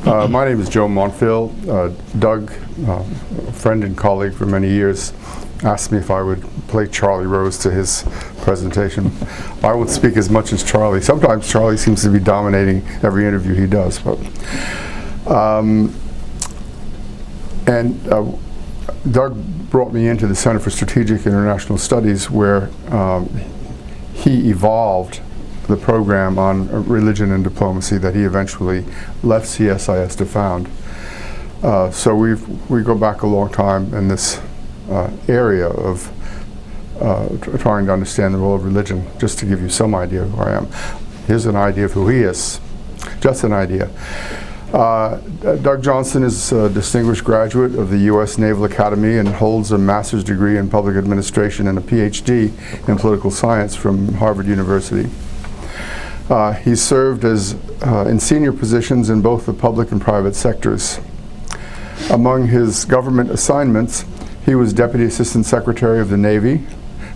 My name is Joe Montville. Doug, friend and colleague for many years, asked me if I would play Charlie Rose to his presentation. I won't speak as much as Charlie. Sometimes Charlie seems to be dominating every interview he does. But Doug brought me into the Center for Strategic International Studies, where he evolved the program on religion and diplomacy that he eventually left CSIS to found. So we go back a long time in this area of trying to understand the role of religion. Just to give you some idea of who I am, here's an idea of who he is, just an idea. Doug Johnston is a distinguished graduate of the U.S. Naval Academy and holds a master's degree in public administration and a PhD in political science from Harvard University. He served in senior positions in both the public and private sectors. Among his government assignments, he was Deputy Assistant Secretary of the Navy,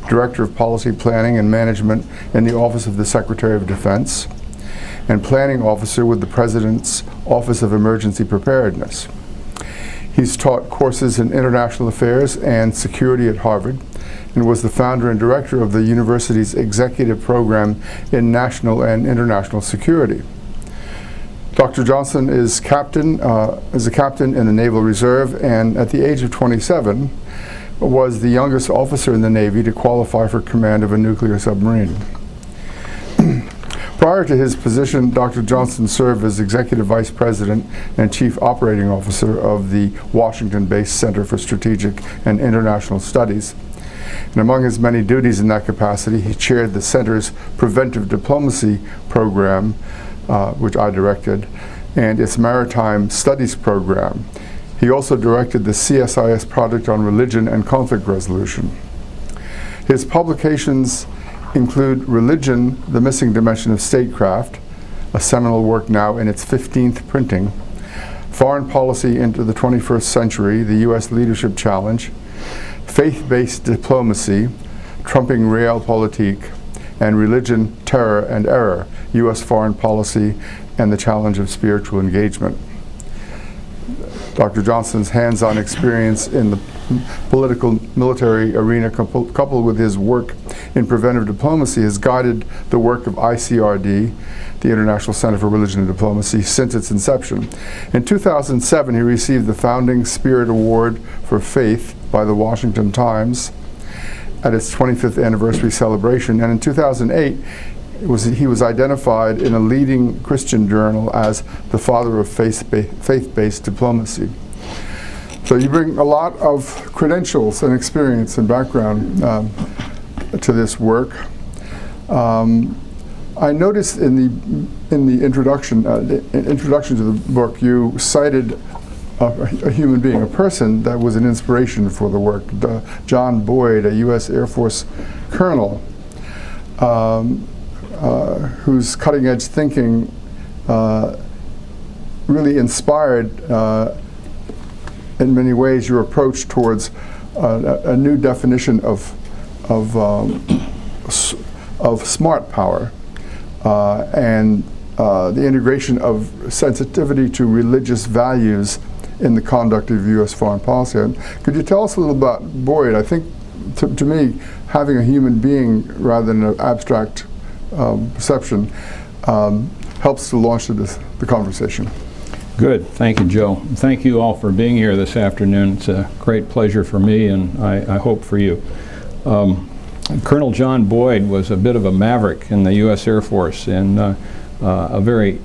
Director of Policy Planning and Management in the Office of the Secretary of Defense, and Planning Officer with the President's Office of Emergency Preparedness. He's taught courses in international affairs and security at Harvard, and was the founder and director of the university's executive program in national and international security. Dr. Johnston is a captain in the Naval Reserve, and at the age of 27, was the youngest officer in the Navy to qualify for command of a nuclear submarine. Prior to his position, Dr. Johnston served as Executive Vice President and Chief Operating Officer of the Washington-based Center for Strategic and International Studies. And among his many duties in that capacity, he chaired the Center's Preventive Diplomacy Program, which I directed, and its Maritime Studies Program. He also directed the CSIS Project on Religion and Conflict Resolution. His publications include Religion, the Missing Dimension of Statecraft, a seminal work now in its 15th printing, Foreign Policy into the 21st Century, the U.S. Leadership Challenge, Faith-Based Diplomacy, Trumping Realpolitik, and Religion, Terror, and Error, U.S. Foreign Policy and the Challenge of Spiritual Engagement. Dr. Johnston's hands-on experience in the political military arena, coupled with his work in preventive diplomacy, has guided the work of ICRD, the International Center for Religion and Diplomacy, since its inception. In 2007, he received the Founding Spirit Award for Faith by the Washington Times at its 25th anniversary celebration, and in 2008, he was identified in a leading Christian journal as the father of faith-based diplomacy. So you bring a lot of credentials and experience and background to this work. I noticed in the introduction to the book, you cited a human being, a person that was an inspiration for the work, John Boyd, a U.S. Air Force colonel, whose cutting-edge thinking really inspired, in many ways, your approach towards a new definition of smart power and the integration of sensitivity to religious values in the conduct of U.S. foreign policy. And could you tell us a little about Boyd? I think, to me, having a human being rather than an abstract perception helps to launch the conversation. Good. Thank you, Joe. Thank you all for being here this afternoon. It's a great pleasure for me, and I hope for you. Colonel John Boyd was a bit of a maverick in the U.S. Air Force, and a very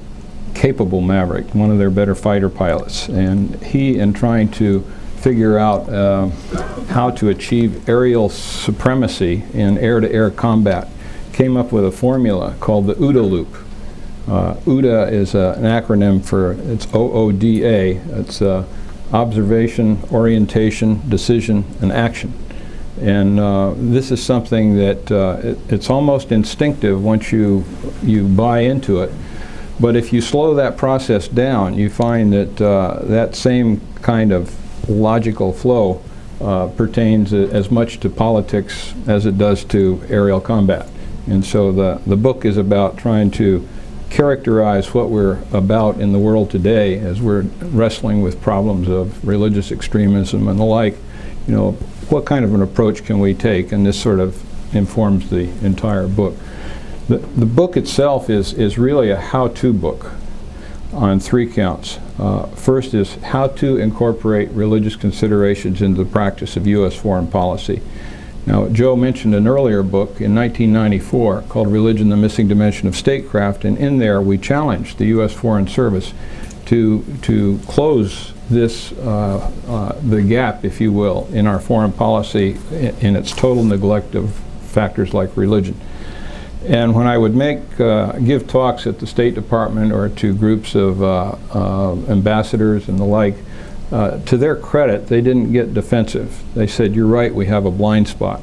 capable maverick, one of their better fighter pilots. And he, in trying to figure out how to achieve aerial supremacy in air-to-air combat, came up with a formula called the OODA Loop. OODA is an acronym for, it's OODA, it's observation, orientation, decision, and action. And this is something that it's almost instinctive once you buy into it. But if you slow that process down, you find that that same kind of logical flow pertains as much to politics as it does to aerial combat. And so the book is about trying to characterize what we're about in the world today as we're wrestling with problems of religious extremism and the like. You know, what kind of an approach can we take? And this sort of informs the entire book. The book itself is really a how-to book on 3 counts. First is how to incorporate religious considerations into the practice of U.S. foreign policy. Now, Joe mentioned an earlier book in 1994 called Religion, the Missing Dimension of Statecraft, and in there we challenged the U.S. Foreign Service to close this, the gap, if you will, in our foreign policy in its total neglect of factors like religion. And when I would give talks at the State Department or to groups of ambassadors and the like, to their credit, they didn't get defensive. They said, "You're right, we have a blind spot."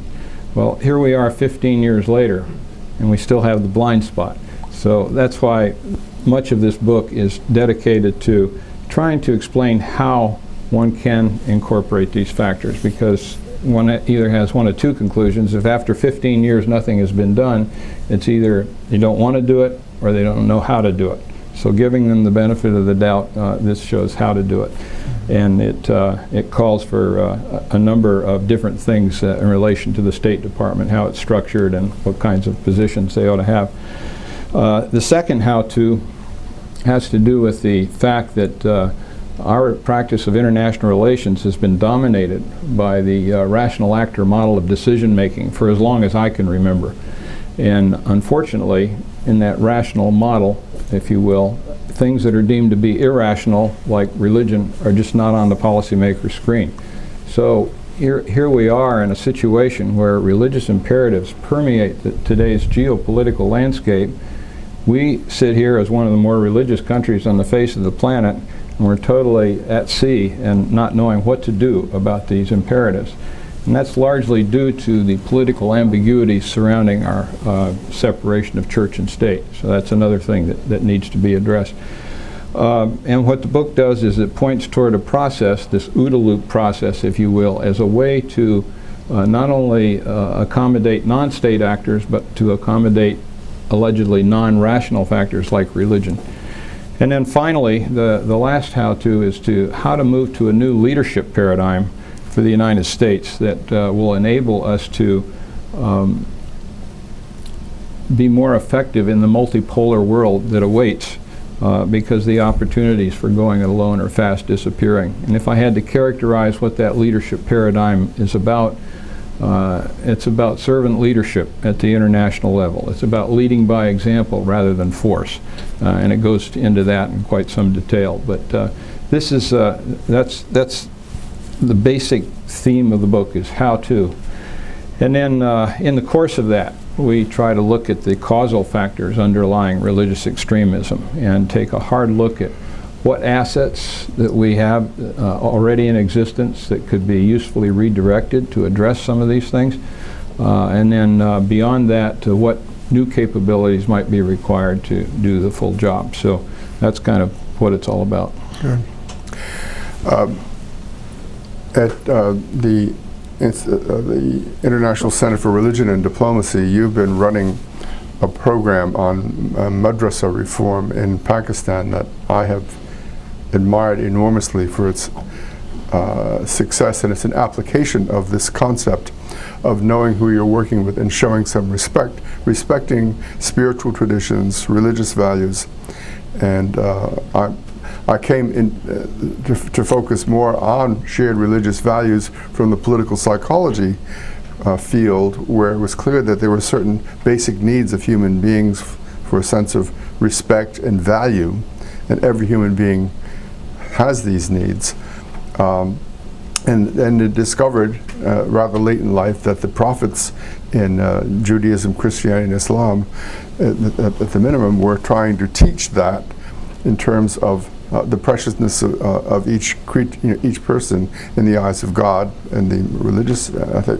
Well, here we are 15 years later, and we still have the blind spot. So that's why much of this book is dedicated to trying to explain how one can incorporate these factors, because one either has one of 2 conclusions. If after 15 years nothing has been done, it's either they don't want to do it or they don't know how to do it. So giving them the benefit of the doubt, this shows how to do it. And it calls for a number of different things in relation to the State Department, how it's structured and what kinds of positions they ought to have. The second how-to has to do with the fact that our practice of international relations has been dominated by the rational actor model of decision-making for as long as I can remember. And unfortunately, in that rational model, if you will, things that are deemed to be irrational, like religion, are just not on the policymaker's screen. So here we are in a situation where religious imperatives permeate today's geopolitical landscape. We sit here as one of the more religious countries on the face of the planet, and we're totally at sea and not knowing what to do about these imperatives. And that's largely due to the political ambiguity surrounding our separation of church and state. So that's another thing that needs to be addressed. And what the book does is it points toward a process, this OODA Loop process, if you will, as a way to not only accommodate non-state actors, but to accommodate allegedly non-rational factors like religion. And then finally, the last how-to is how to move to a new leadership paradigm for the United States that will enable us to be more effective in the multipolar world that awaits, because the opportunities for going it alone are fast disappearing. And if I had to characterize what that leadership paradigm is about, it's about servant leadership at the international level. It's about leading by example rather than force, and it goes into that in quite some detail. But this is that's the basic theme of the book, is how to. And then in the course of that, we try to look at the causal factors underlying religious extremism and take a hard look at what assets that we have already in existence that could be usefully redirected to address some of these things. And then beyond that, to what new capabilities might be required to do the full job. So that's kind of what it's all about. Good. At the International Center for Religion and Diplomacy, you've been running a program on Madrasa reform in Pakistan that I have admired enormously for its success, and it's an application of this concept of knowing who you're working with and showing some respect, respecting spiritual traditions, religious values. And I came in to focus more on shared religious values from the political psychology field, where it was clear that there were certain basic needs of human beings for a sense of respect and value, and every human being has these needs. And it discovered rather late in life that the prophets in Judaism, Christianity, and Islam, at the minimum, were trying to teach that in terms of the preciousness of each person in the eyes of God and the religious ethic.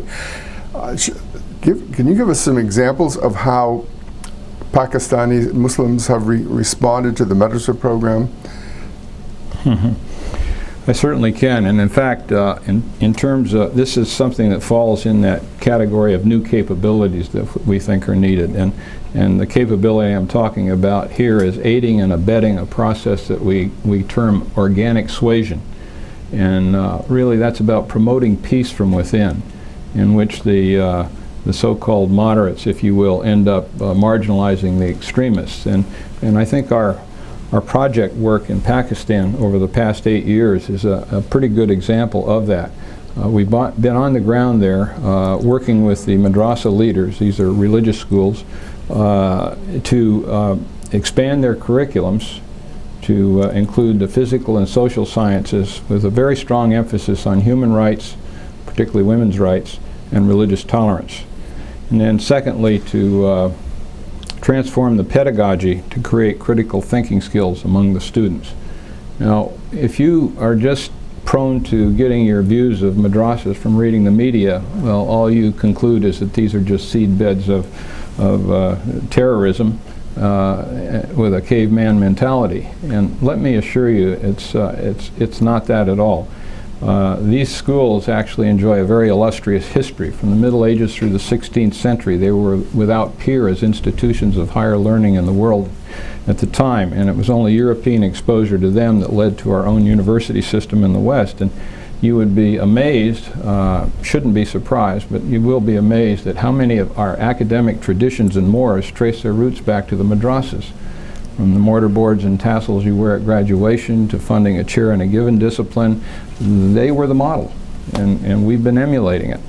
Can you give us some examples of how Pakistani Muslims have responded to the Madrasa program? Mm-hmm. I certainly can, and in fact, in terms of, this is something that falls in that category of new capabilities that we think are needed, and the capability I'm talking about here is aiding and abetting a process that we term organic suasion, and really that's about promoting peace from within, in which the so-called moderates, if you will, end up marginalizing the extremists, and I think our project work in Pakistan over the past 8 years is a pretty good example of that. We've been on the ground there working with the Madrasa leaders, these are religious schools, to expand their curriculums to include the physical and social sciences with a very strong emphasis on human rights, particularly women's rights, and religious tolerance. And then secondly, to transform the pedagogy to create critical thinking skills among the students. Now, if you are just prone to getting your views of madrasas from reading the media, well, all you conclude is that these are just seed beds of terrorism with a caveman mentality. And let me assure you, it's not that at all. These schools actually enjoy a very illustrious history. From the Middle Ages through the 16th century, they were without peer as institutions of higher learning in the world at the time, and it was only European exposure to them that led to our own university system in the West. And you would be amazed, shouldn't be surprised, but you will be amazed at how many of our academic traditions and mores trace their roots back to the madrasas. From the mortar boards and tassels you wear at graduation to funding a chair in a given discipline, they were the model, and we've been emulating it.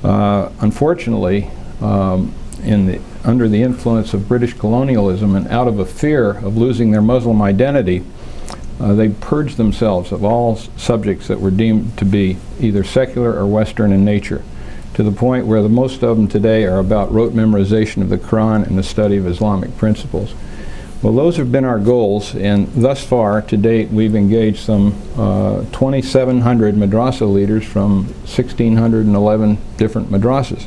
Unfortunately, under the influence of British colonialism and out of a fear of losing their Muslim identity, they purged themselves of all subjects that were deemed to be either secular or Western in nature, to the point where the most of them today are about rote memorization of the Quran and the study of Islamic principles. Well, those have been our goals, and thus far, to date, we've engaged some 2,700 madrasa leaders from 1,611 different madrasas,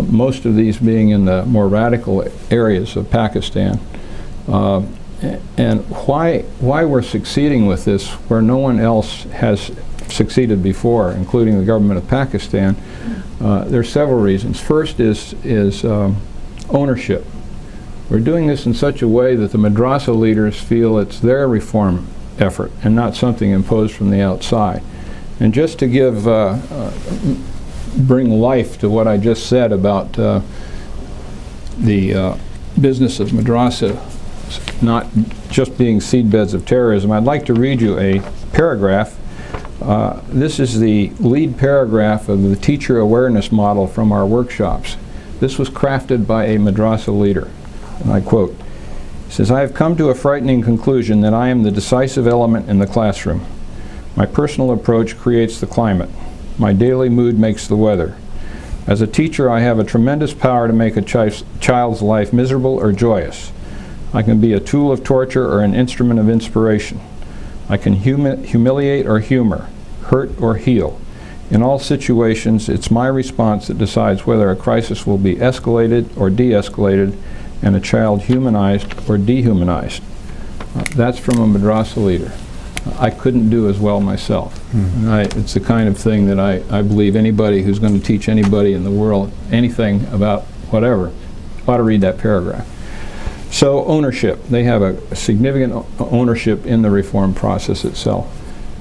most of these being in the more radical areas of Pakistan. And why we're succeeding with this where no one else has succeeded before, including the government of Pakistan, there are several reasons. First is ownership. We're doing this in such a way that the madrasa leaders feel it's their reform effort and not something imposed from the outside. And just to give, bring life to what I just said about the business of madrasa not just being seedbeds of terrorism, I'd like to read you a paragraph. This is the lead paragraph of the teacher awareness model from our workshops. This was crafted by a madrasa leader. And I quote, it says, "I have come to a frightening conclusion that I am the decisive element in the classroom. My personal approach creates the climate. My daily mood makes the weather. As a teacher, I have a tremendous power to make a child's life miserable or joyous. I can be a tool of torture or an instrument of inspiration. I can humiliate or humor, hurt or heal. In all situations, it's my response that decides whether a crisis will be escalated or de-escalated, and a child humanized or dehumanized." That's from a madrasa leader. I couldn't do as well myself. It's the kind of thing that I believe anybody who's going to teach anybody in the world anything about whatever ought to read that paragraph. So ownership. They have a significant ownership in the reform process itself.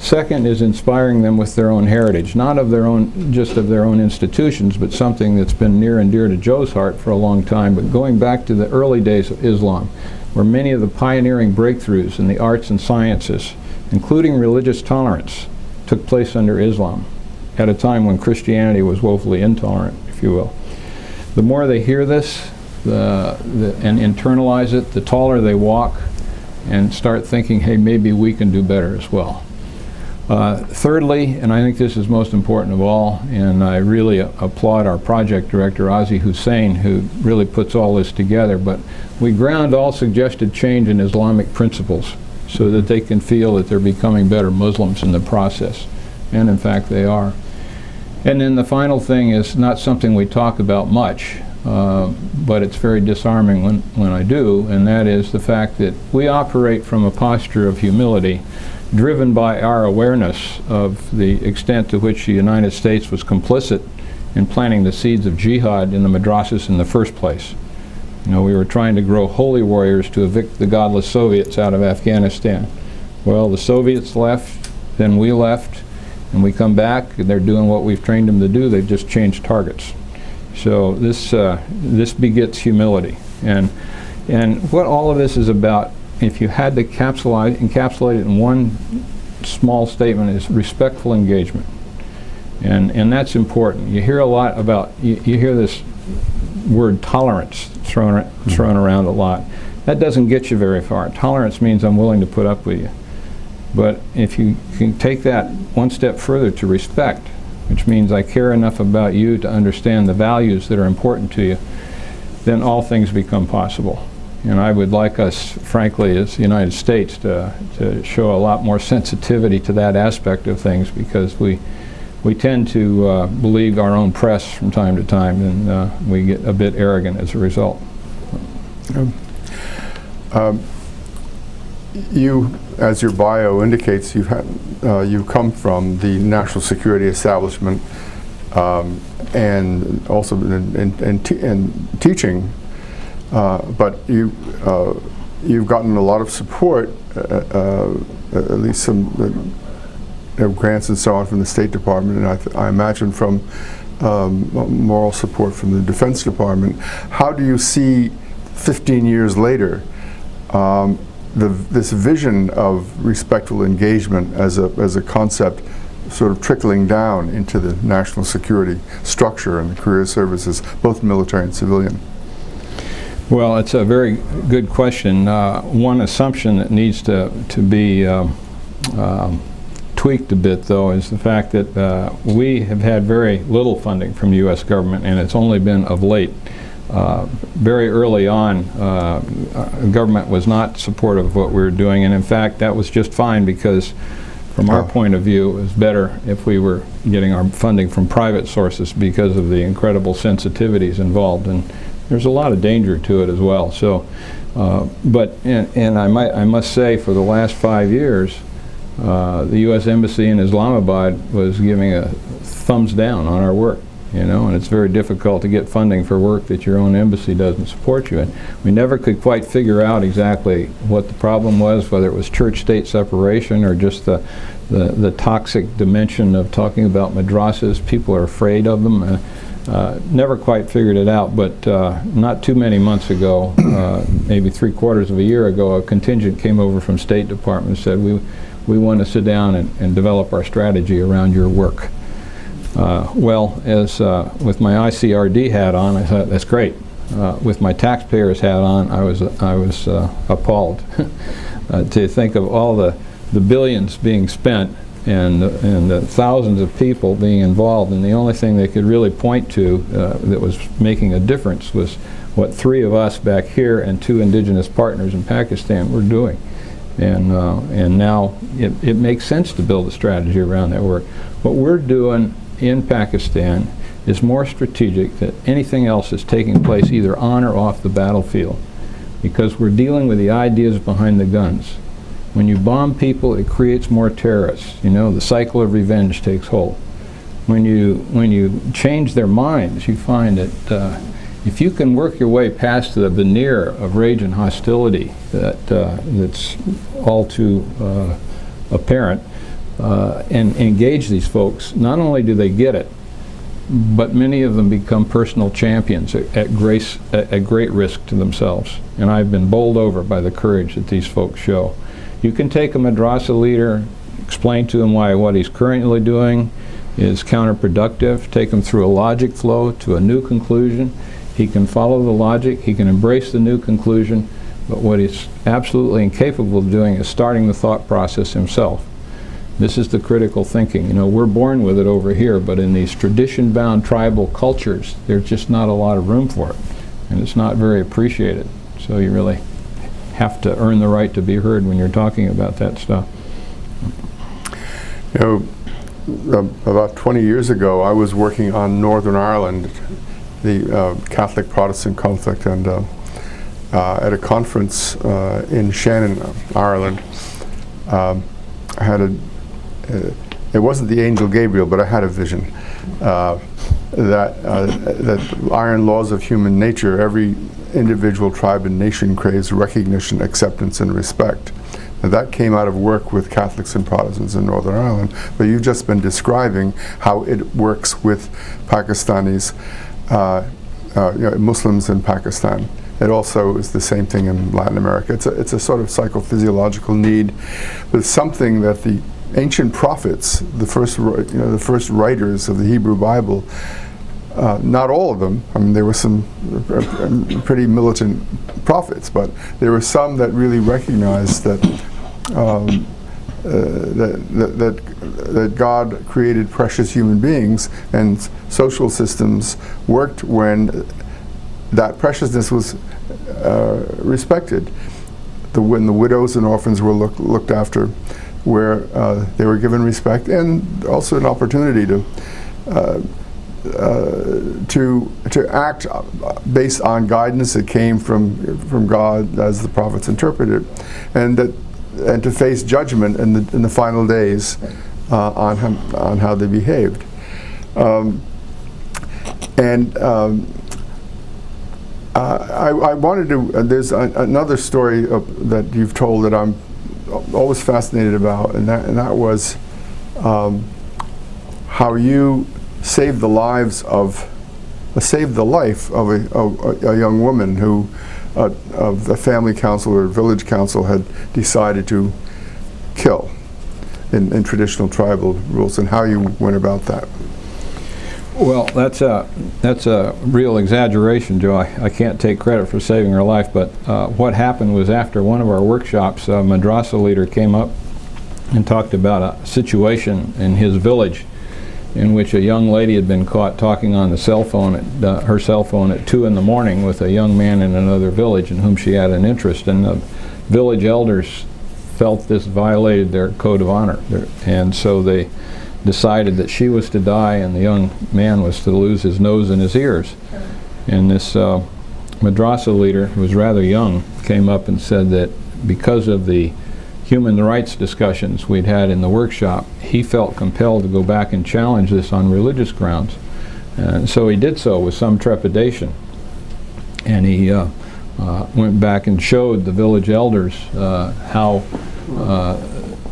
Second is inspiring them with their own heritage, not of their own, just of their own institutions, but something that's been near and dear to Joe's heart for a long time, but going back to the early days of Islam, where many of the pioneering breakthroughs in the arts and sciences, including religious tolerance, took place under Islam, at a time when Christianity was woefully intolerant, if you will. The more they hear this and internalize it, the taller they walk and start thinking, hey, maybe we can do better as well. Thirdly, and I think this is most important of all, and I really applaud our project director, Ozzy Hussein, who really puts all this together, but we ground all suggested change in Islamic principles so that they can feel that they're becoming better Muslims in the process. And in fact, they are. And then the final thing is not something we talk about much, but it's very disarming when I do, and that is the fact that we operate from a posture of humility driven by our awareness of the extent to which the United States was complicit in planting the seeds of jihad in the madrasas in the first place. You know, we were trying to grow holy warriors to evict the godless Soviets out of Afghanistan. Well, the Soviets left, then we left, and we come back, and they're doing what we've trained them to do. They've just changed targets. So this begets humility. And what all of this is about, if you had to encapsulate it in one small statement, is respectful engagement. And that's important. You hear a lot about, you hear this word tolerance thrown around a lot. That doesn't get you very far. Tolerance means I'm willing to put up with you. But if you can take that one step further to respect, which means I care enough about you to understand the values that are important to you, then all things become possible. And I would like us, frankly, as the United States, to show a lot more sensitivity to that aspect of things, because we tend to believe our own press from time to time, and we get a bit arrogant as a result. You, as your bio indicates, you've come from the national security establishment, and also in teaching, but you've gotten a lot of support, at least some grants and so on from the State Department, and I imagine from moral support from the Defense Department. How do you see 15 years later this vision of respectful engagement as a concept sort of trickling down into the national security structure and the career services, both military and civilian? Well, it's a very good question. One assumption that needs to be tweaked a bit, though, is the fact that we have had very little funding from the U.S. government, and it's only been of late. Very early on, government was not supportive of what we were doing, and in fact that was just fine, because from our point of view it was better if we were getting our funding from private sources, because of the incredible sensitivities involved, and there's a lot of danger to it as well. So, I must say, for the last 5 years, the U.S. Embassy in Islamabad was giving a thumbs down on our work. You know, and it's very difficult to get funding for work that your own embassy doesn't support you in. We never could quite figure out exactly what the problem was, whether it was church-state separation or just the toxic dimension of talking about madrasas. People are afraid of them. Never quite figured it out, but not too many months ago, maybe 3/4 of a year ago, a contingent came over from State Department and said, we want to sit down and develop our strategy around your work. Well, as with my ICRD hat on, I thought, that's great. With my taxpayers hat on, I was appalled to think of all the billions being spent and the thousands of people being involved, and the only thing they could really point to that was making a difference was what 3 of us back here and 2 indigenous partners in Pakistan were doing. And now it makes sense to build a strategy around that work. What we're doing in Pakistan is more strategic than anything else that's taking place either on or off the battlefield, because we're dealing with the ideas behind the guns. When you bomb people, it creates more terrorists. You know, the cycle of revenge takes hold. When you change their minds, you find that if you can work your way past the veneer of rage and hostility that's all too apparent, and engage these folks, not only do they get it, but many of them become personal champions at great risk to themselves. And I've been bowled over by the courage that these folks show. You can take a madrasa leader, explain to him why what he's currently doing is counterproductive, take him through a logic flow to a new conclusion. He can follow the logic, he can embrace the new conclusion, but what he's absolutely incapable of doing is starting the thought process himself. This is the critical thinking. You know, we're born with it over here, but in these tradition-bound tribal cultures, there's just not a lot of room for it, and it's not very appreciated. So you really have to earn the right to be heard when you're talking about that stuff. You know, about 20 years ago, I was working on Northern Ireland, the Catholic-Protestant conflict, and at a conference in Shannon, Ireland. it wasn't the angel Gabriel, but I had a vision that iron laws of human nature, every individual tribe and nation craves recognition, acceptance, and respect. And that came out of work with Catholics and Protestants in Northern Ireland, but you've just been describing how it works with Pakistanis, Muslims in Pakistan. It also is the same thing in Latin America. It's a sort of psychophysiological need, but it's something that the ancient prophets, the first writers of the Hebrew Bible, not all of them. I mean, there were some pretty militant prophets, but there were some that really recognized that that God created precious human beings, and social systems worked when that preciousness was respected. When the widows and orphans were looked after, where they were given respect and also an opportunity to act based on guidance that came from God as the prophets interpreted, and to face judgment in the final days on how they behaved. I wanted to. There's another story that you've told that I'm always fascinated about, and that was how you saved the life of a young woman who of the family council or village council had decided to kill in traditional tribal rules, and how you went about that. Well, that's a real exaggeration, Joe. I can't take credit for saving her life, but what happened was, after one of our workshops, a Madrasa leader came up and talked about a situation in his village in which a young lady had been caught talking on the cell phone her cell phone at 2 in the morning with a young man in another village in whom she had an interest, and the village elders felt this violated their code of honor, and so they decided that she was to die and the young man was to lose his nose and his ears. And this Madrasa leader, who was rather young, came up and said that because of the human rights discussions we'd had in the workshop, he felt compelled to go back and challenge this on religious grounds. And so he did so with some trepidation. And he went back and showed the village elders how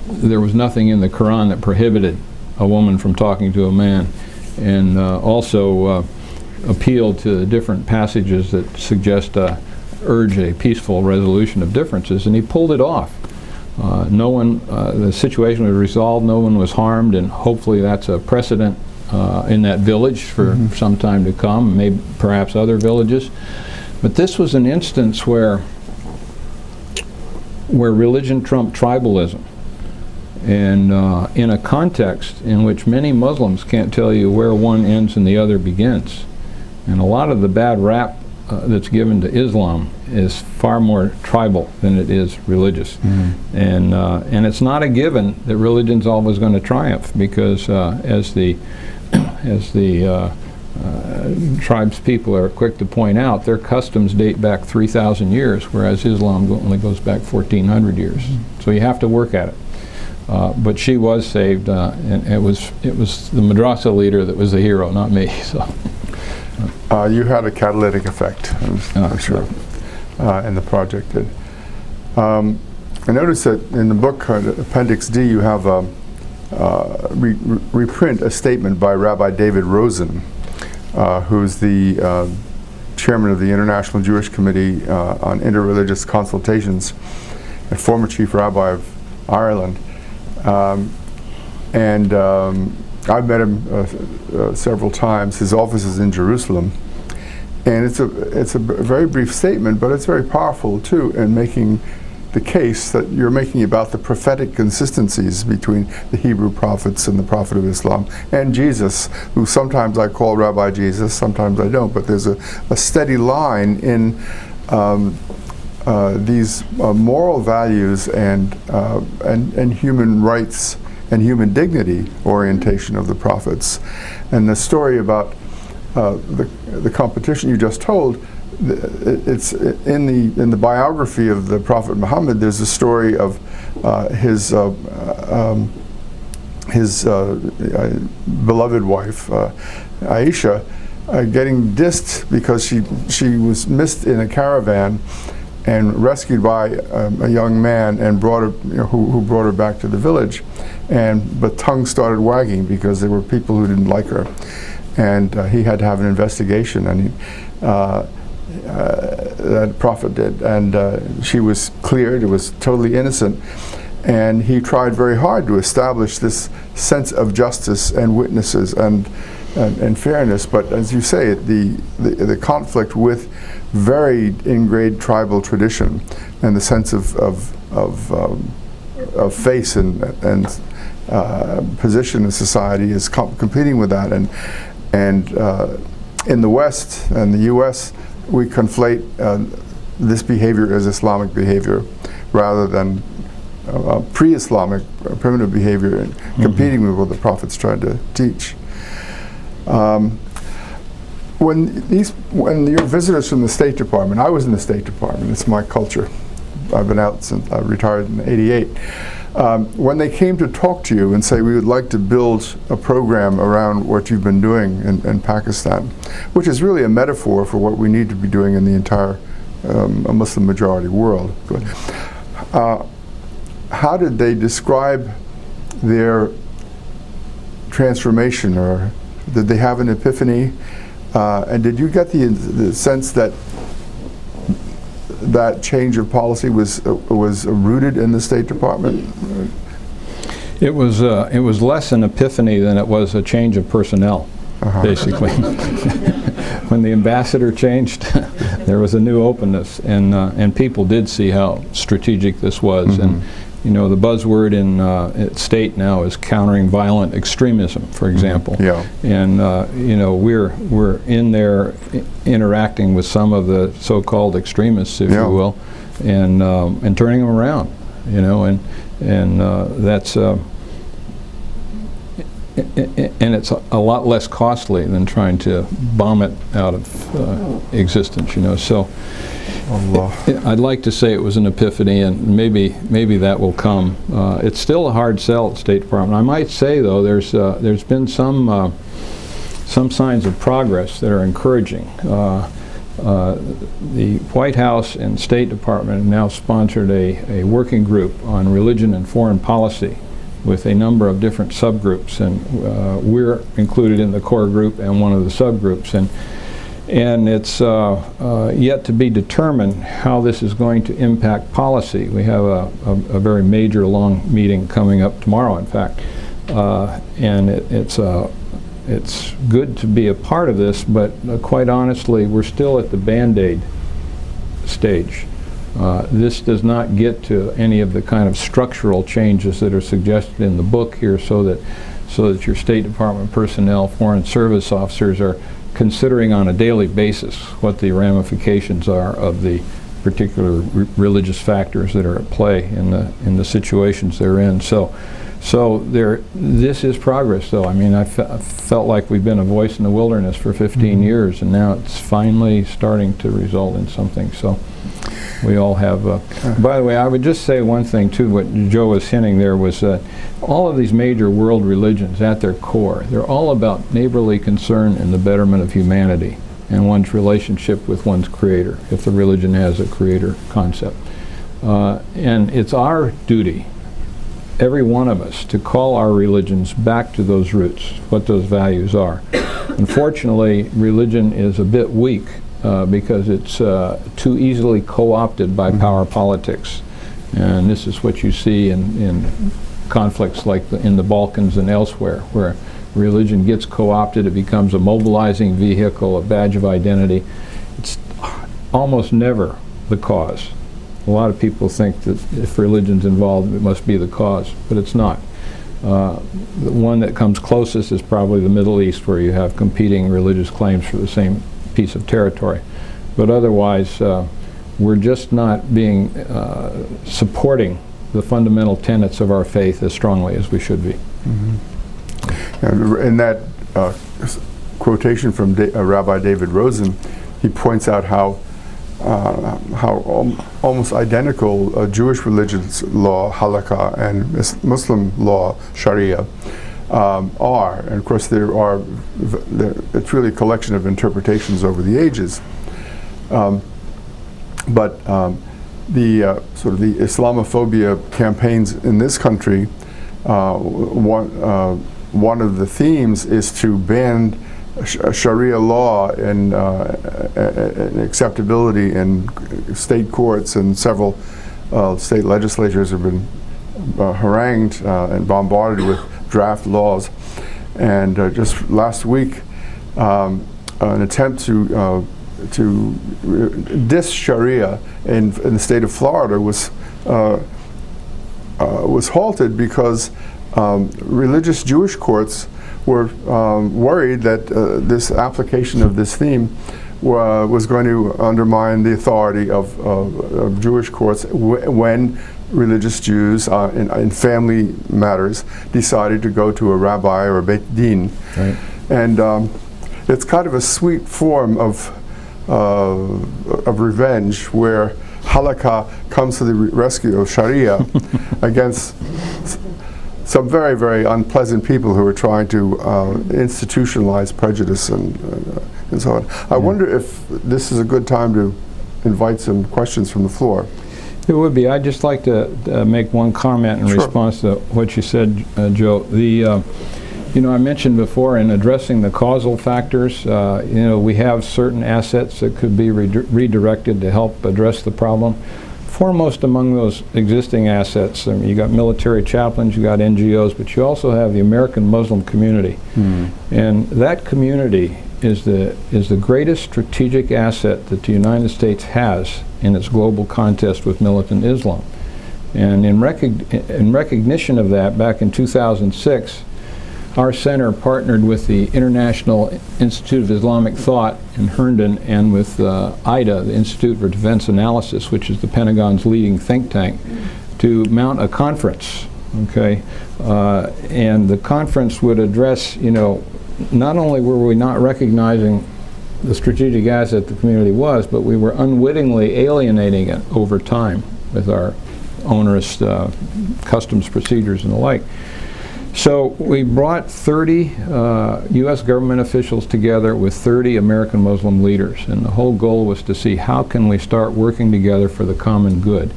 there was nothing in the Quran that prohibited a woman from talking to a man, and also appealed to the different passages that suggest urge a peaceful resolution of differences, and he pulled it off. The situation was resolved, no one was harmed, and hopefully that's a precedent in that village for some time to come, maybe perhaps other villages. But this was an instance where religion trumped tribalism. And in a context in which many Muslims can't tell you where one ends and the other begins. And a lot of the bad rap that's given to Islam is far more tribal than it is religious. And it's not a given that religion's always going to triumph, because as the tribes people are quick to point out, their customs date back 3,000 years, whereas Islam only goes back 1,400 years. So you have to work at it. But she was saved, and it was the Madrasa leader that was the hero, not me. So you had a catalytic effect, I'm sure, and the project did. I noticed that in the book, Appendix D, you have reprint a statement by Rabbi David Rosen, who's the chairman of the International Jewish Committee on Interreligious Consultations and former chief rabbi of Ireland. I've met him several times. His office is in Jerusalem, and it's a very brief statement, but it's very powerful too in making the case that you're making about the prophetic consistencies between the Hebrew prophets and the prophet of Islam and Jesus, who sometimes I call Rabbi Jesus, sometimes I don't, but there's a steady line in these moral values and human rights and human dignity orientation of the prophets. And the story about the competition you just told, it's in the biography of the Prophet Muhammad. There's a story of his beloved wife, Aisha, getting dissed because she was missed in a caravan and rescued by a young man and brought her, who brought her back to the village, but tongue started wagging because there were people who didn't like her, and he had to have an investigation, and that prophet did, and she was cleared. It was totally innocent, and he tried very hard to establish this sense of justice and witnesses and fairness. But as you say, the conflict with very ingrained tribal tradition and the sense of face and position in society is competing with that, and in the West and the U.S. we conflate this behavior as Islamic behavior rather than pre-Islamic primitive behavior, and competing with what the Prophet's tried to teach. When your visitors from the State Department, I was in the State Department, it's my culture, I've been out since I retired in '88. When they came to talk to you and say, we would like to build a program around what you've been doing in Pakistan, which is really a metaphor for what we need to be doing in the entire Muslim majority world. How did they describe their transformation, or did they have an epiphany? And did you get the sense that that change of policy was rooted in the State Department? It was less an epiphany than it was a change of personnel, basically. When the ambassador changed, there was a new openness, and people did see how strategic this was. And the buzzword in state now is countering violent extremism, for example. Yeah. And we're in there interacting with some of the so-called extremists, if you will, and turning them around. And that's and it's a lot less costly than trying to bomb it out of existence. So. I'd like to say it was an epiphany, and maybe that will come. It's still a hard sell at State Department. I might say, though, there's been some signs of progress that are encouraging. The White House and State Department have now sponsored a working group on religion and foreign policy with a number of different subgroups, and we're included in the core group and one of the subgroups. And it's yet to be determined how this is going to impact policy. We have a very major long meeting coming up tomorrow, in fact. And it's good to be a part of this, but quite honestly, we're still at the Band-Aid stage. This does not get to any of the kind of structural changes that are suggested in the book here, so that your State Department personnel, Foreign Service officers are considering on a daily basis what the ramifications are of the particular religious factors that are at play in the situations they're in. So this is progress, though. I mean, I felt like we've been a voice in the wilderness for 15 years, and now it's finally starting to result in something. So we all have. By the way, I would just say one thing too. What Joe was hinting there was all of these major world religions, at their core, they're all about neighborly concern and the betterment of humanity and one's relationship with one's creator, if the religion has a creator concept. And it's our duty, every one of us, to call our religions back to those roots, what those values are. Unfortunately, religion is a bit weak because it's too easily co-opted by power politics. And this is what you see in conflicts like in the Balkans and elsewhere, where religion gets co-opted, it becomes a mobilizing vehicle, a badge of identity. It's almost never the cause. A lot of people think that if religion's involved, it must be the cause, but it's not. The one that comes closest is probably the Middle East, where you have competing religious claims for the same piece of territory. But otherwise, we're just not supporting the fundamental tenets of our faith as strongly as we should be. And in that quotation from Rabbi David Rosen, he points out how almost identical Jewish religion's law, halakha, and Muslim law, sharia, are. And of course, it's really a collection of interpretations over the ages. But the sort of the Islamophobia campaigns in this country, one of the themes is to ban Sharia law and acceptability in state courts, and several state legislatures have been harangued and bombarded with draft laws. And just last week, an attempt to diss Sharia in the state of Florida was halted because religious Jewish courts were worried that this application of this theme was going to undermine the authority of Jewish courts when religious Jews in family matters decided to go to a rabbi or a Beit Din. Right. And it's kind of a sweet form of revenge, where halakha comes to the rescue of Sharia against some very, very unpleasant people who are trying to institutionalize prejudice and so on. I wonder if this is a good time to invite some questions from the floor. It would be. I'd just like to make one comment in response to what you said, Joe. I mentioned before, in addressing the causal factors, we have certain assets that could be redirected to help address the problem. Foremost among those existing assets, you got military chaplains, you got NGOs, but you also have the American Muslim community. And that community is the greatest strategic asset that the United States has in its global contest with militant Islam. And in recognition of that, back in 2006, our center partnered with the International Institute of Islamic Thought in Herndon and with IDA, the Institute for Defense Analysis, which is the Pentagon's leading think tank, to mount a conference. Okay, and the conference would address, not only were we not recognizing the strategic asset the community was, but we were unwittingly alienating it over time with our onerous customs procedures and the like. So we brought 30 U.S. government officials together with 30 American Muslim leaders, and the whole goal was to see how can we start working together for the common good.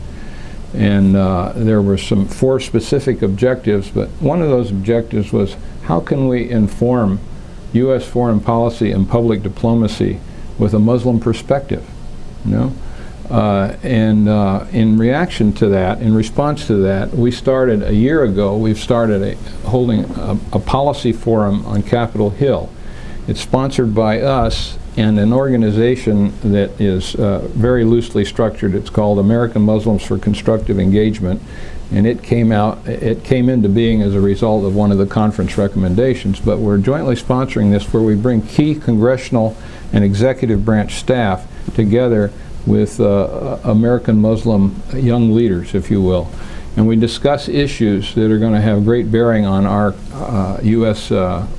And there were 4 specific objectives, but one of those objectives was how can we inform U.S. foreign policy and public diplomacy with a Muslim perspective, in reaction to that, in response to that, we started a year ago, we've started holding a policy forum on Capitol Hill. It's sponsored by us and an organization that is very loosely structured. It's called American Muslims for Constructive Engagement, and it came into being as a result of one of the conference recommendations. But we're jointly sponsoring this, where we bring key congressional and executive branch staff together with American Muslim young leaders, if you will. And we discuss issues that are going to have great bearing on our U.S.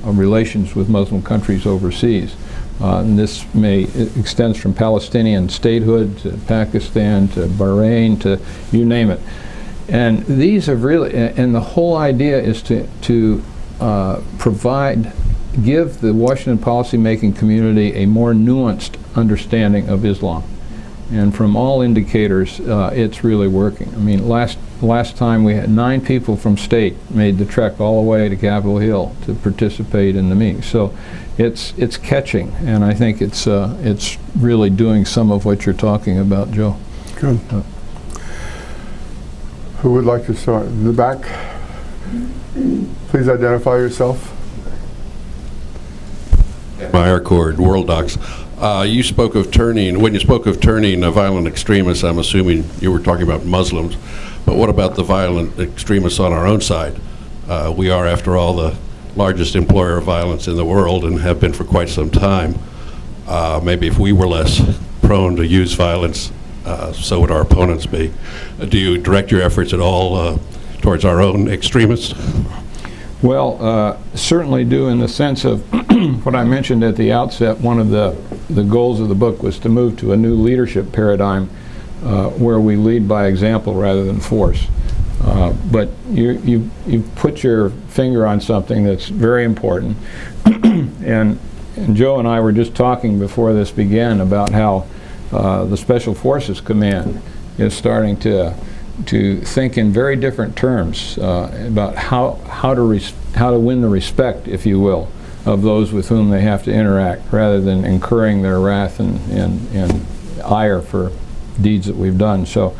Relations with Muslim countries overseas. And this extends from Palestinian statehood to Pakistan to Bahrain to you name it. And these are really, and the whole idea is to give the Washington policymaking community a more nuanced understanding of Islam. And from all indicators, it's really working. I mean, last time we had 9 people from state made the trek all the way to Capitol Hill to participate in the meeting. So it's catching, and I think it's really doing some of what you're talking about, Joe. Good. Who would like to start? In the back? Please identify yourself. Meyer Cord, World Docs. You spoke of turning, when you spoke of turning violent extremists, I'm assuming you were talking about Muslims, but what about the violent extremists on our own side? We are, after all, the largest employer of violence in the world and have been for quite some time. Maybe if we were less prone to use violence, so would our opponents be. Do you direct your efforts at all towards our own extremists? Well, certainly do, in the sense of what I mentioned at the outset. One of the the goals of the book was to move to a new leadership paradigm where we lead by example rather than force. But you put your finger on something that's very important. and Joe and I were just talking before this began about how the Special Forces Command is starting to think in very different terms about how to win the respect, if you will, of those with whom they have to interact, rather than incurring their wrath and ire for deeds that we've done. So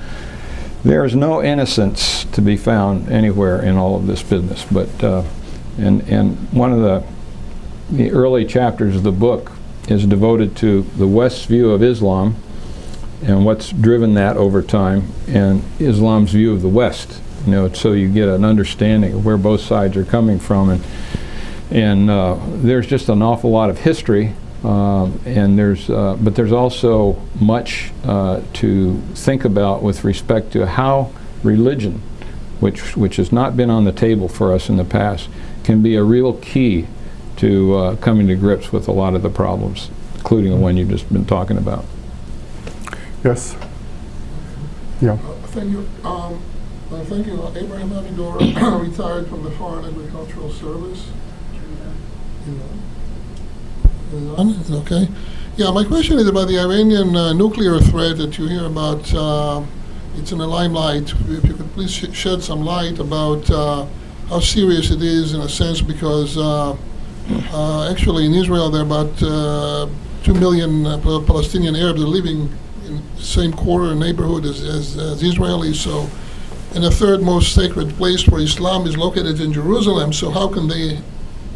there is no innocence to be found anywhere in all of this business. But and one of the early chapters of the book is devoted to the West's view of Islam and what's driven that over time, and Islam's view of the West. You know, so you get an understanding of where both sides are coming from, and there's just an awful lot of history, and but there's also much to think about with respect to how religion, which has not been on the table for us in the past, can be a real key to coming to grips with a lot of the problems, including the one you've just been talking about. Yes. Yeah. Thank you. Thank you. Abraham Abidor retired from the Foreign Agricultural Service. Okay. Yeah, my question is about the Iranian nuclear threat that you hear about. It's in the limelight. If you could please shed some light about how serious it is, in a sense, because actually in Israel there are about 2 million Palestinian Arabs living in the same quarter neighborhood as Israelis. So, and the third most sacred place for Islam is located in Jerusalem. So how can they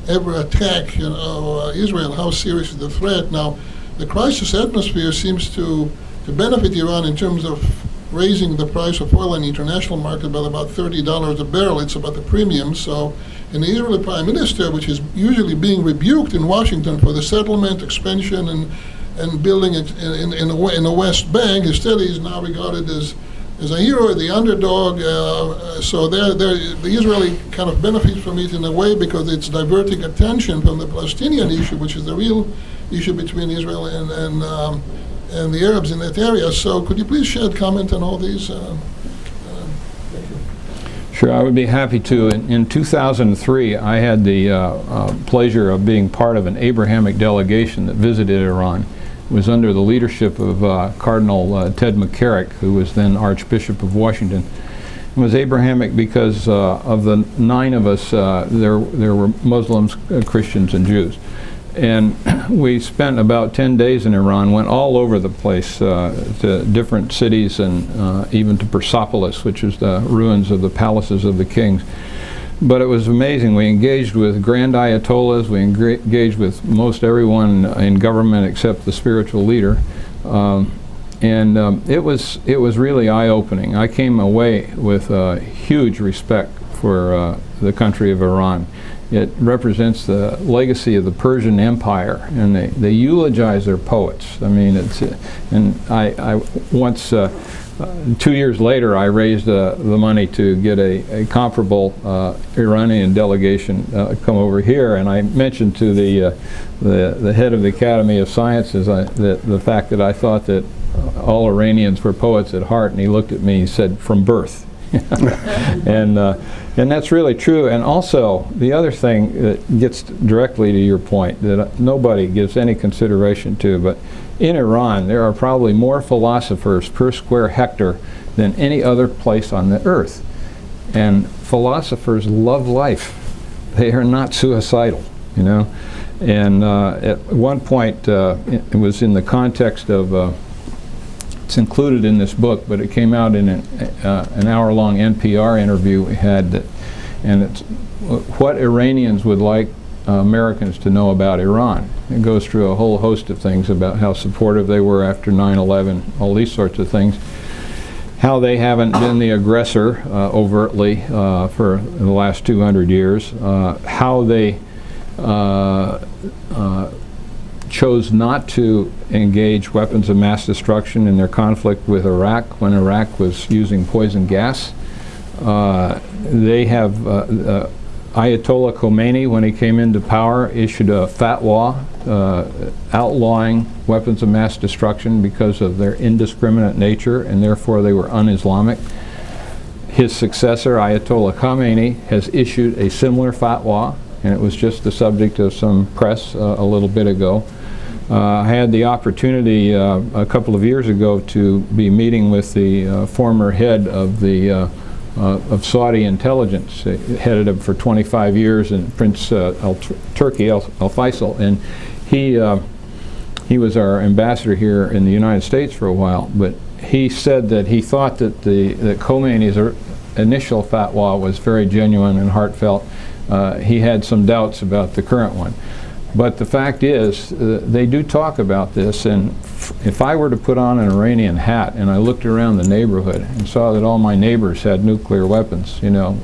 ever attack, Israel? How serious is the threat? Now, the crisis atmosphere seems to benefit Iran in terms of raising the price of oil in the international market by about $30 a barrel. It's about the premium. So, and the Israeli Prime Minister, which is usually being rebuked in Washington for the settlement, expansion, and building it in the West Bank, instead he's now regarded as a hero, the underdog. So the Israeli kind of benefits from it in a way because it's diverting attention from the Palestinian issue, which is the real issue between Israel and the Arabs in that area. So could you please shed comment on all these? Thank you. Sure, I would be happy to. In 2003, I had the pleasure of being part of an Abrahamic delegation that visited Iran. It was under the leadership of Cardinal Ted McCarrick, who was then Archbishop of Washington. It was Abrahamic because of the 9 of us, there were Muslims, Christians, and Jews. And we spent about 10 days in Iran, went all over the place to different cities, and even to Persepolis, which is the ruins of the palaces of the kings. But it was amazing. We engaged with grand ayatollahs. We engaged with most everyone in government except the spiritual leader, and it was really eye-opening. I came away with huge respect for the country of Iran. It represents the legacy of the Persian Empire, and they eulogize their poets. I mean, and I once. 2 years later, I raised the money to get a comparable Iranian delegation come over here, and I mentioned to the head of the Academy of Sciences the fact that I thought that all Iranians were poets at heart, and he looked at me and said, "From birth." and that's really true. And also, the other thing that gets directly to your point that nobody gives any consideration to, but in Iran, there are probably more philosophers per square hectare than any other place on the earth. And philosophers love life. They are not suicidal, you know. And at one point, it was in the context of, it's included in this book, but it came out in an hour-long NPR interview we had, and it's what Iranians would like Americans to know about Iran. It goes through a whole host of things about how supportive they were after 9/11, all these sorts of things. How they haven't been the aggressor overtly for the last 200 years. How they chose not to engage weapons of mass destruction in their conflict with Iraq when Iraq was using poison gas. They have Ayatollah Khomeini, when he came into power, issued a fatwa outlawing weapons of mass destruction because of their indiscriminate nature, and therefore they were un-Islamic. His successor, Ayatollah Khomeini, has issued a similar fatwa, and it was just the subject of some press a little bit ago. I had the opportunity a couple of years ago to be meeting with the former head of the of Saudi intelligence, headed it for 25 years, and Prince Turkey Al Faisal, and he was our ambassador here in the United States for a while. But he said that he thought that that Khomeini's initial fatwa was very genuine and heartfelt. He had some doubts about the current one. But the fact is, they do talk about this, and if I were to put on an Iranian hat and I looked around the neighborhood and saw that all my neighbors had nuclear weapons, you know,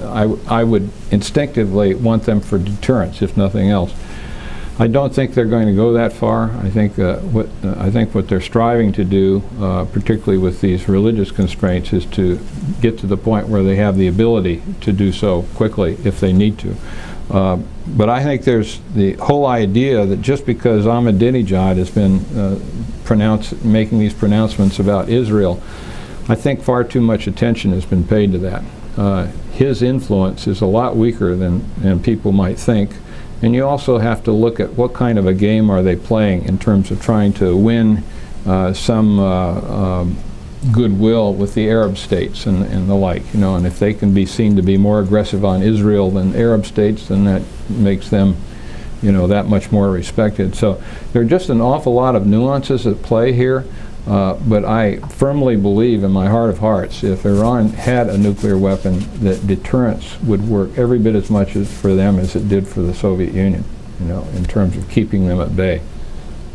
I would instinctively want them for deterrence, if nothing else. I don't think they're going to go that far. I think what they're striving to do, particularly with these religious constraints, is to get to the point where they have the ability to do so quickly if they need to. But I think there's the whole idea that just because Ahmadinejad has been making these pronouncements about Israel, I think far too much attention has been paid to that. His influence is a lot weaker than people might think. And you also have to look at what kind of a game are they playing in terms of trying to win some goodwill with the Arab states and the like, you know, and if they can be seen to be more aggressive on Israel than Arab states, then that makes them, you know, that much more respected. So there are just an awful lot of nuances at play here, but I firmly believe in my heart of hearts, if Iran had a nuclear weapon, that deterrence would work every bit as much for them as it did for the Soviet Union, you know, in terms of keeping them at bay.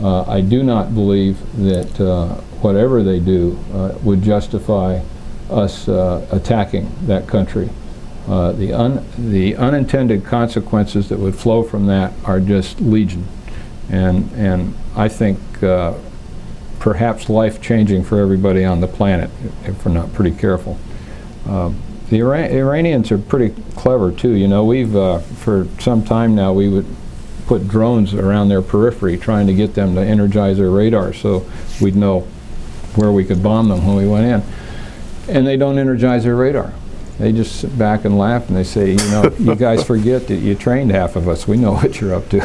I do not believe that whatever they do would justify us attacking that country. The unintended consequences that would flow from that are just legion, and I think perhaps life-changing for everybody on the planet if we're not pretty careful. The Iranians are pretty clever too. You know, we've for some time now we would put drones around their periphery trying to get them to energize their radar so we'd know where we could bomb them when we went in. And they don't energize their radar. They just sit back and laugh and they say, you know, you guys forget that you trained half of us. We know what you're up to.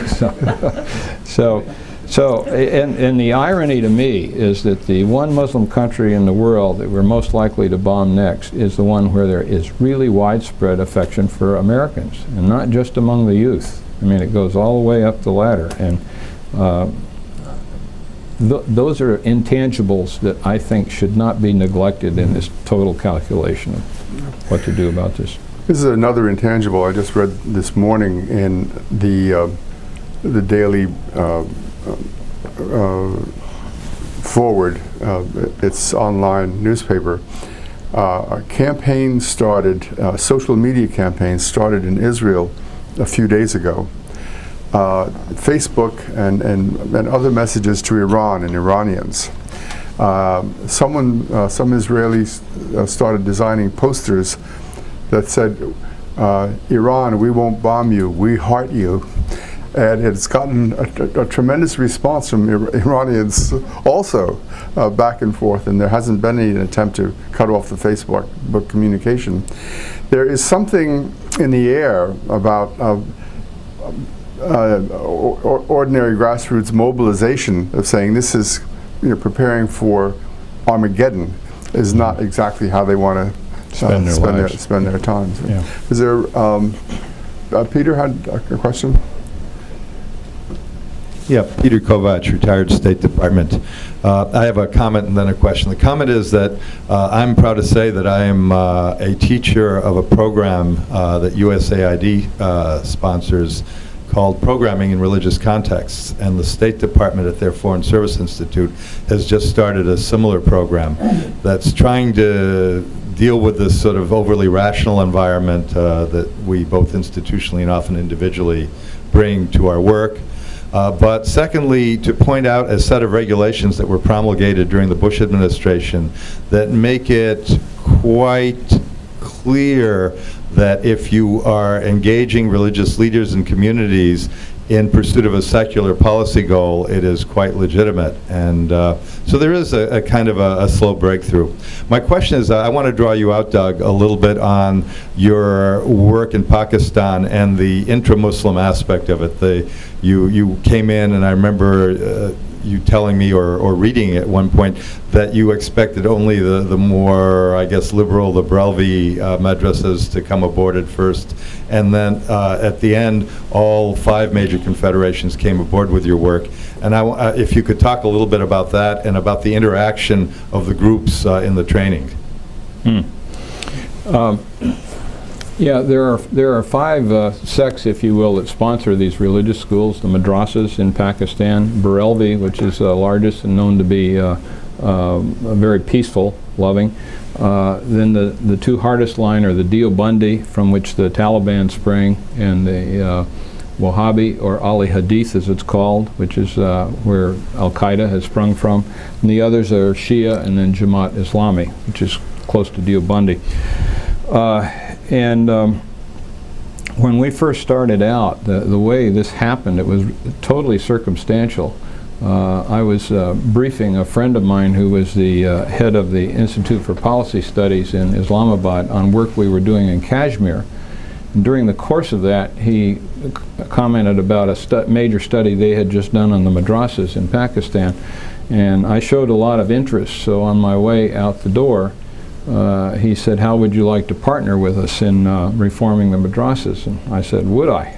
And the irony to me is that the one Muslim country in the world that we're most likely to bomb next is the one where there is really widespread affection for Americans, and not just among the youth. I mean, it goes all the way up the ladder, and those are intangibles that I think should not be neglected in this total calculation of what to do about this. This is another intangible I just read this morning in the Daily Forward. It's online newspaper. A campaign started, social media campaign started in Israel a few days ago. Facebook and other messages to Iran and Iranians. Some Israelis started designing posters that said, Iran, we won't bomb you, we heart you. And it's gotten a tremendous response from Iranians also, back and forth, and there hasn't been any attempt to cut off the Facebook communication. There is something in the air about ordinary grassroots mobilization of saying this is, you know, preparing for Armageddon is not exactly how they want to spend their time. So Yeah. Is there, Peter had a question? Yeah, Peter Kovac, retired State Department. I have a comment and then a question. The comment is that I'm proud to say that I am a teacher of a program that USAID sponsors called Programming in Religious Contexts, and the State Department at their Foreign Service Institute has just started a similar program that's trying to deal with this sort of overly rational environment that we both institutionally and often individually bring to our work. But secondly, to point out a set of regulations that were promulgated during the Bush administration that make it quite clear that if you are engaging religious leaders and communities in pursuit of a secular policy goal, it is quite legitimate. And so there is a kind of a slow breakthrough. My question is, I want to draw you out, Doug, a little bit on your work in Pakistan and the intra-Muslim aspect of it. You came in, and I remember you telling me or reading at one point that you expected only the more, I guess, liberal, the Brelvi madrasas to come aboard at first. And then at the end, all 5 major confederations came aboard with your work. And if you could talk a little bit about that and about the interaction of the groups in the training. Yeah, there are 5 sects, if you will, that sponsor these religious schools. The madrasas in Pakistan, Barelvi, which is the largest and known to be very peaceful, loving. Then the 2 hardest line are the Deobandi, from which the Taliban sprang, and the Wahhabi, or Ali Hadith as it's called, which is where Al-Qaeda has sprung from. And the others are Shia, and then Jamaat Islami, which is close to Deobandi. When we first started out, the way this happened, it was totally circumstantial. I was briefing a friend of mine who was the head of the Institute for Policy Studies in Islamabad on work we were doing in Kashmir. And during the course of that, he commented about a major study they had just done on the madrasas in Pakistan. And I showed a lot of interest, so on my way out the door, he said, "How would you like to partner with us in reforming the madrasas?" And I said, "Would I?"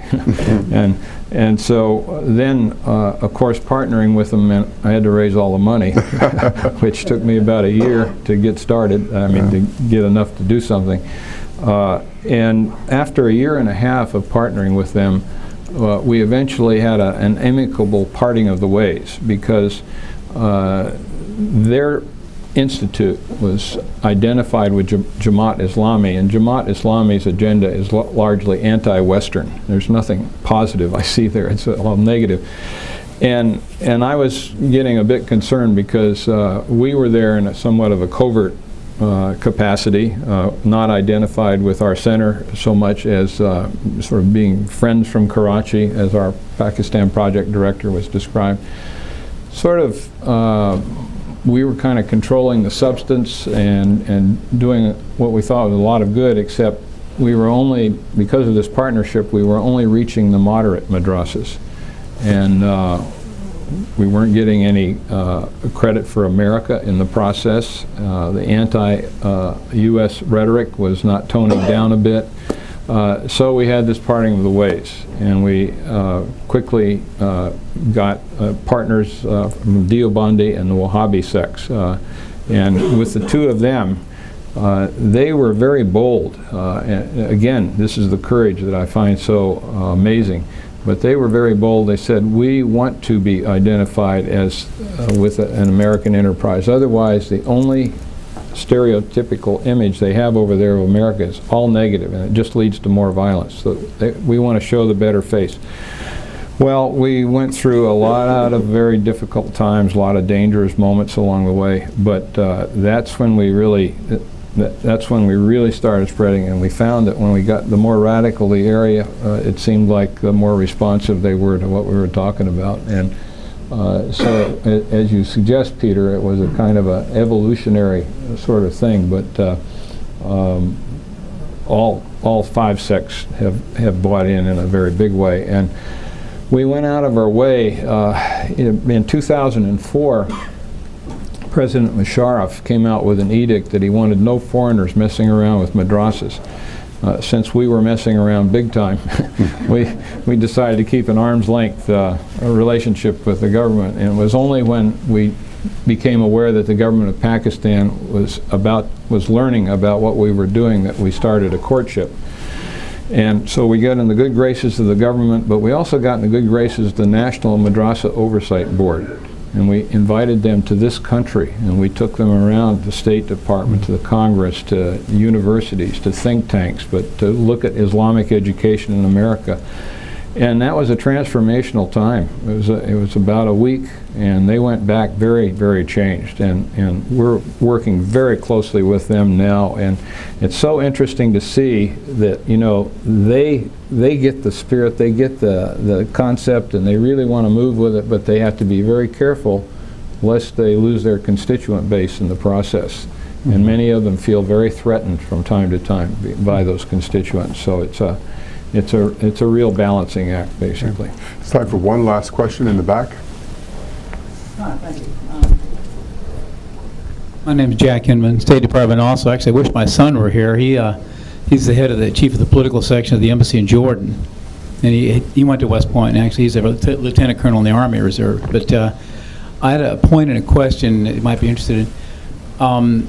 and so then, of course, partnering with them meant I had to raise all the money, which took me about a year to get started. I mean, to get enough to do something. And after a year and a half of partnering with them, we eventually had an amicable parting of the ways, because their institute was identified with Jamaat Islami, and Jamaat Islami's agenda is largely anti-Western. There's nothing positive I see there. It's all negative. And I was getting a bit concerned, because we were there in a somewhat of a covert capacity, not identified with our center so much as sort of being friends from Karachi, as our Pakistan project director was described. Sort of we were kind of controlling the substance and doing what we thought was a lot of good, except we were only, because of this partnership, we were only reaching the moderate madrasas. And we weren't getting any credit for America in the process. The anti-US rhetoric was not toning down a bit. So we had this parting of the ways, and we quickly got partners from Deobandi and the Wahhabi sects. And with the 2 of them, they were very bold. And again, this is the courage that I find so amazing. But they were very bold. They said, "We want to be identified as with an American enterprise. Otherwise, the only stereotypical image they have over there of America is all negative, and it just leads to more violence. So we want to show the better face." Well, we went through a lot of very difficult times, a lot of dangerous moments along the way, but that's when we really started spreading, and we found that when we got the more radical the area, it seemed like the more responsive they were to what we were talking about. And so, as you suggest, Peter, it was a kind of an evolutionary sort of thing, but all 5 sects have bought in a very big way. And we went out of our way. In 2004, President Musharraf came out with an edict that he wanted no foreigners messing around with madrasas. Since we were messing around big time, we decided to keep an arm's length relationship with the government. And it was only when we became aware that the government of Pakistan was learning about what we were doing that we started a courtship. And so we got in the good graces of the government, but we also got in the good graces of the National Madrasa Oversight Board. And we invited them to this country, and we took them around the State Department, to the Congress, to universities, to think tanks, but to look at Islamic education in America. And that was a transformational time. It was about a week, and they went back very, very changed. And we're working very closely with them now. And it's so interesting to see that, you know, they get the spirit, they get the concept, and they really want to move with it, but they have to be very careful lest they lose their constituent base in the process. And many of them feel very threatened from time to time by those constituents. So it's a real balancing act, basically. It's time for one last question in the back. Thank you. My name is Jack Hinman, State Department also. Actually, I wish my son were here. He's the chief of the political section of the embassy in Jordan. And he went to West Point, and actually he's a lieutenant colonel in the Army Reserve. But I had a point and a question that you might be interested in.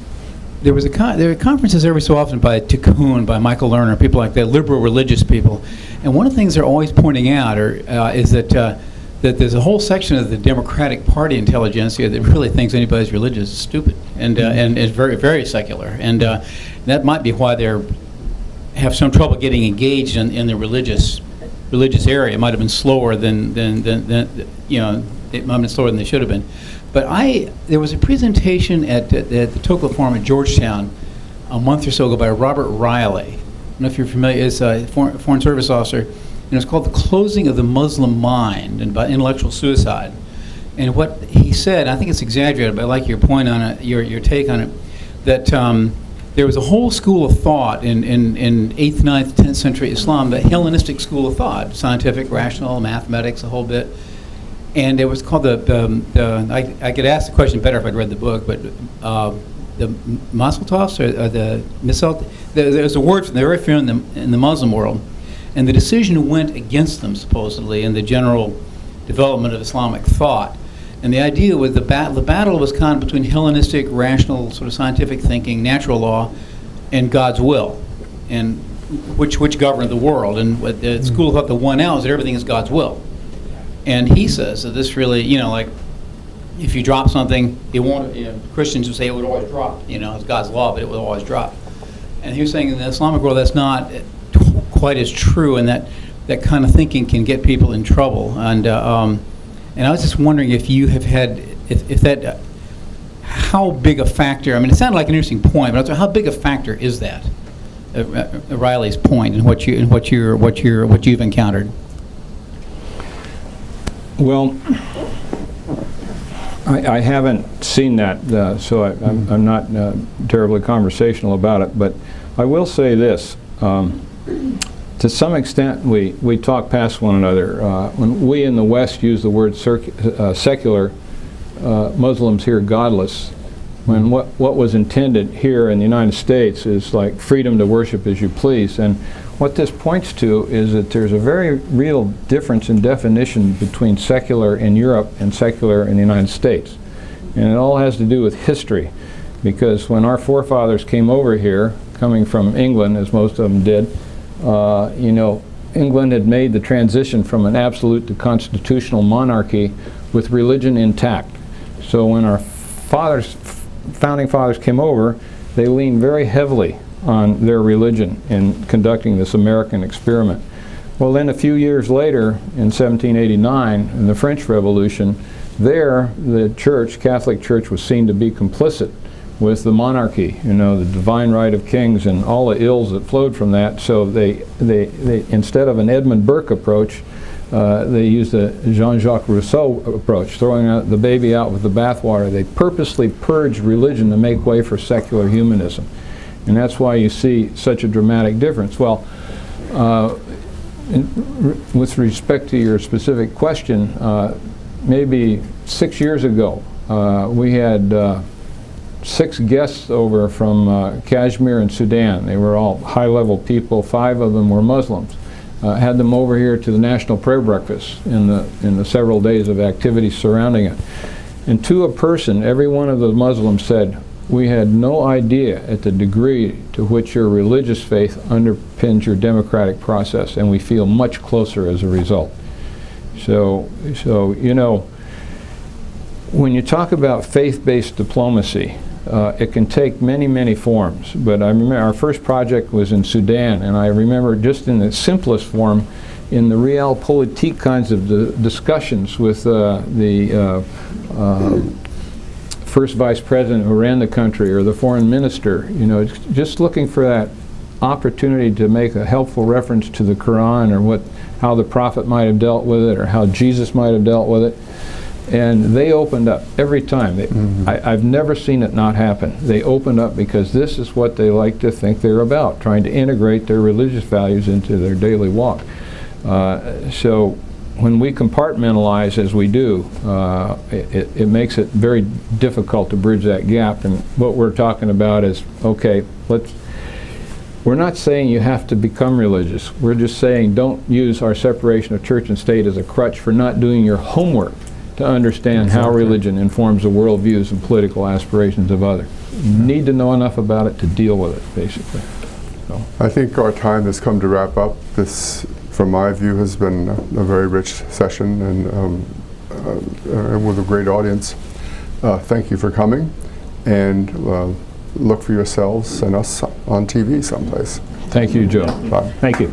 There are conferences every so often by Tikkun, by Michael Lerner, people like that, liberal religious people. And one of the things they're always pointing out is that there's a whole section of the Democratic Party intelligentsia that really thinks anybody's religious is stupid and is very, very secular. And that might be why they have some trouble getting engaged in the religious area. It might have been slower than you know, it might have been slower than they should have been. But there was a presentation at the Tocqueville Forum in Georgetown a month or so ago by Robert Riley. I don't know if you're familiar. It's a foreign service officer, and it's called "The Closing of the Muslim Mind" and about intellectual suicide. And what he said, I think it's exaggerated, but I like your point on it, your take on it, that there was a whole school of thought in 8th, 9th, 10th century Islam, the Hellenistic school of thought, scientific, rational, mathematics, a whole bit. And it was called I could ask the question better if I'd read the book, but the Maseltoffs or the Misalt, there's a word for them, they're very familiar in the Muslim world. And the decision went against them, supposedly, in the general development of Islamic thought. And the idea was the battle was kind of between Hellenistic, rational, sort of scientific thinking, natural law, and God's will, and which governed the world. And what the school of thought that won out is that everything is God's will. And he says that this really, you know, like, if you drop something, it won't, you know, Christians would say it would always drop, you know, it's God's law, but it will always drop. And he was saying in the Islamic world that's not quite as true, and that kind of thinking can get people in trouble. And I was just wondering if you have had, if that, how big a factor, I mean, it sounded like an interesting point, but how big a factor is that, Riley's point, and what you've encountered? Well, I haven't seen that, so I'm not terribly conversational about it, but I will say this. To some extent, we talk past one another. When we in the West use the word secular, Muslims hear godless, when what was intended here in the United States is like freedom to worship as you please. And what this points to is that there's a very real difference in definition between secular in Europe and secular in the United States. And it all has to do with history, because when our forefathers came over here, coming from England, as most of them did, you know, England had made the transition from an absolute to constitutional monarchy with religion intact. So when our founding fathers came over, they leaned very heavily on their religion in conducting this American experiment. Well, then a few years later, in 1789, in the French Revolution, there the church, Catholic Church, was seen to be complicit with the monarchy, you know, the divine right of kings and all the ills that flowed from that. So they instead of an Edmund Burke approach, they used a Jean-Jacques Rousseau approach, throwing the baby out with the bathwater. They purposely purged religion to make way for secular humanism. And that's why you see such a dramatic difference. Well, with respect to your specific question, maybe 6 years ago, we had 6 guests over from Kashmir and Sudan. They were all high-level people. 5 of them were Muslims. Had them over here to the National Prayer Breakfast in the several days of activities surrounding it. And to a person, every one of the Muslims said, "We had no idea at the degree to which your religious faith underpins your democratic process, and we feel much closer as a result." So you know, when you talk about faith-based diplomacy, it can take many, many forms. But I remember our first project was in Sudan, and I remember just in the simplest form, in the realpolitik kinds of discussions with the first vice president who ran the country or the foreign minister, you know, it's just looking for that opportunity to make a helpful reference to the Quran or how the prophet might have dealt with it or how Jesus might have dealt with it. And they opened up every time. I've never seen it not happen. They opened up because this is what they like to think they're about, trying to integrate their religious values into their daily walk. So when we compartmentalize as we do, it makes it very difficult to bridge that gap. And what we're talking about is, okay, we're not saying you have to become religious. We're just saying don't use our separation of church and state as a crutch for not doing your homework to understand how religion informs the worldviews and political aspirations of others. You need to know enough about it to deal with it, basically. So. I think our time has come to wrap up. This, from my view, has been a very rich session and with a great audience. Thank you for coming, and look for yourselves and us on TV someplace. Thank you, Joe. Bye. Thank you.